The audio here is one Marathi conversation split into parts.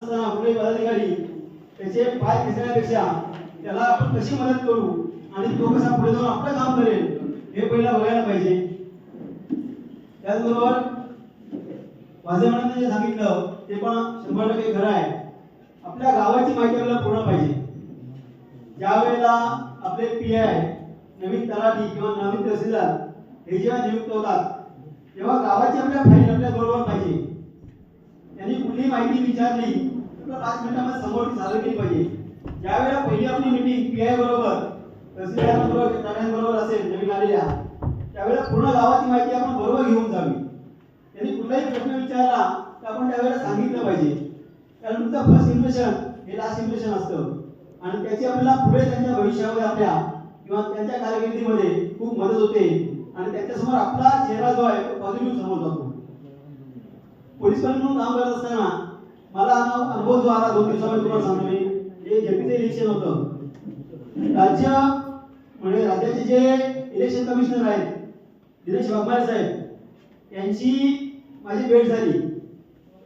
पुढे पदाधिकारी त्याचे पाय खेचण्यापेक्षा त्याला आपण कशी मदत करू आणि तो कसा पुढे जाऊन आपलं काम करेल हे पहिला बघायला पाहिजे। त्याचबरोबर वाजेमानाने जे सांगितलं ते पण 100% खरं आहे। आपल्या गावाची माहिती आपल्याला पूर्ण पाहिजे। ज्यावेळेला आपले पीआय नवीन तलाठी किंवा नवीन तहसीलदार हे जेव्हा नियुक्त होतात तेव्हा गावाची आपल्या फाईल आपल्या बरोबर पाहिजे। त्यांनी कुठली माहिती विचारली तर 5 मिनिटांमध्ये समोर सादर केली पाहिजे। ज्यावेळेला पहिली आपली मीटिंग पीआय बरोबर तहसीलदार बरोबर तलाठ्यांबरोबर असेल नवीन आलेल्या त्यावेळेला पूर्ण गावाची माहिती आपण बरोबर घेऊन जावी। त्यांनी कुठलाही प्रश्न विचारला तर आपण त्यावेळेला सांगितलं पाहिजे, कारण तुमचं फर्स्ट इम्प्रेशन हे लास्ट इम्प्रेशन असतं आणि त्याची आपल्याला पुढे त्यांच्या भविष्यामध्ये आपल्या किंवा त्यांच्या कारकिर्दीमध्ये खूप मदत होते आणि त्यांच्यासमोर आपला चेहरा जो आहे तो पॉझिटिव्ह समोर जातो। पोलीस म्हणून काम करत असताना मला अनुभव जो आला 2 दिवसामध्ये तुम्हाला सांगतो मी, हे जेपीचं इलेक्शन होतं। म्हणजे राज्याचे जे इलेक्शन कमिशनर आहेत दिनेश वाघमारे साहेब यांची माझी भेट झाली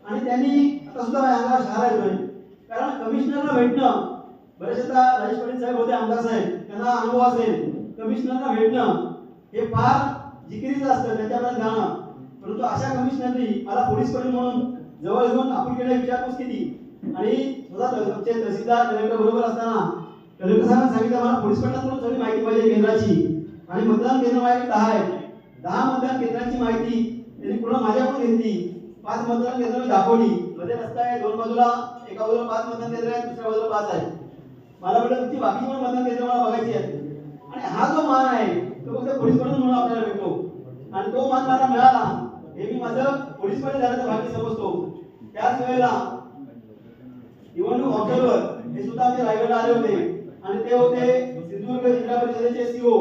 आणि त्यांनी आता सुद्धा माझ्या अंगावर शहारा येतोय, कारण कमिशनरला भेटणं बरेचदा राजेश पाटील साहेब होते आमदार साहेब त्यांना अनुभव असेल, कमिशनरला भेटणं हे फार जिकिरीचं असतं त्याच्यापर्यंत जाणं। परंतु अशा कमिशनरनी मला पोलीस पाटील म्हणून जवळ घेऊन आपुलकीने विचारपूस केली आणि स्वतः तहसीलदार कलेक्टर बरोबर असताना कलेक्टर साहेबांनी सांगितलं मला पोलीस पाटलांकडून सगळी माहिती पाहिजे केंद्राची आणि मतदान केंद्र माझ्याकडे 10 आहे। 10 मतदान केंद्रांची माहिती त्यांनी पूर्ण माझ्याकडून घेतली। 5 मतदान केंद्र मी दाखवली, मध्ये रस्ता आहे, 2 बाजूला एका बाजूला 5 मतदान केंद्र आहे, दुसऱ्या बाजूला 5 आहे। मला वाटलं तुमची बाकी पण मतदान केंद्र मला बघायची आहेत आणि हा जो मान आहे तो फक्त पोलीस पाटील म्हणून आपल्याला भेटतो आणि तो मान मला मिळाला हे मी माझं पोलीस पाटील झाल्याचं भाग्य समजतो। त्याच वेळेला निवडणूक ऑब्झर्वर हे सुद्धा आमच्या रायगडला आले होते आणि ते होते सिंधुदुर्ग जिल्हा परिषदेचे सीओ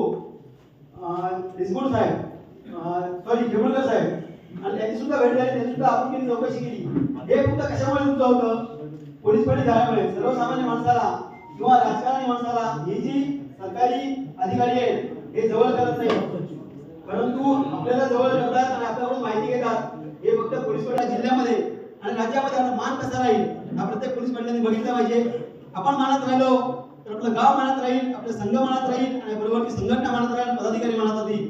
डिसगुड साहेब खेमुलकर साहेब आणि त्यांची सुद्धा भेट झाली। त्यांनी सुद्धा आपुलकीने चौकशी केली। हे फक्त कशामुळे तुमचं होतं, पोलीस पाटील झाल्यामुळे। सर्वसामान्य माणसाला किंवा राजकारणी माणसाला ही जी सरकारी अधिकारी आहेत हे जवळ करत नाही, परंतु आपल्याला जवळ करतात आणि आपल्याकडून माहिती घेतात। हे फक्त पोलीस पाटील जिल्ह्यामध्ये आणि राज्यामध्ये आपला मान कसा राहील हा प्रत्येक पोलीस पाटलांनी बघितला पाहिजे। आपण मानत राहिलो तर आपलं गाव मानत राहील, आपले संघ मानत राहील आणि बरोबर ती संघटना मानत राहील, पदाधिकारी मानत राहील।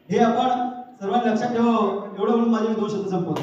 हे आपण सर्वांनी लक्षात ठेवावं। एवढं म्हणून माझे 2 शब्द संपवतो।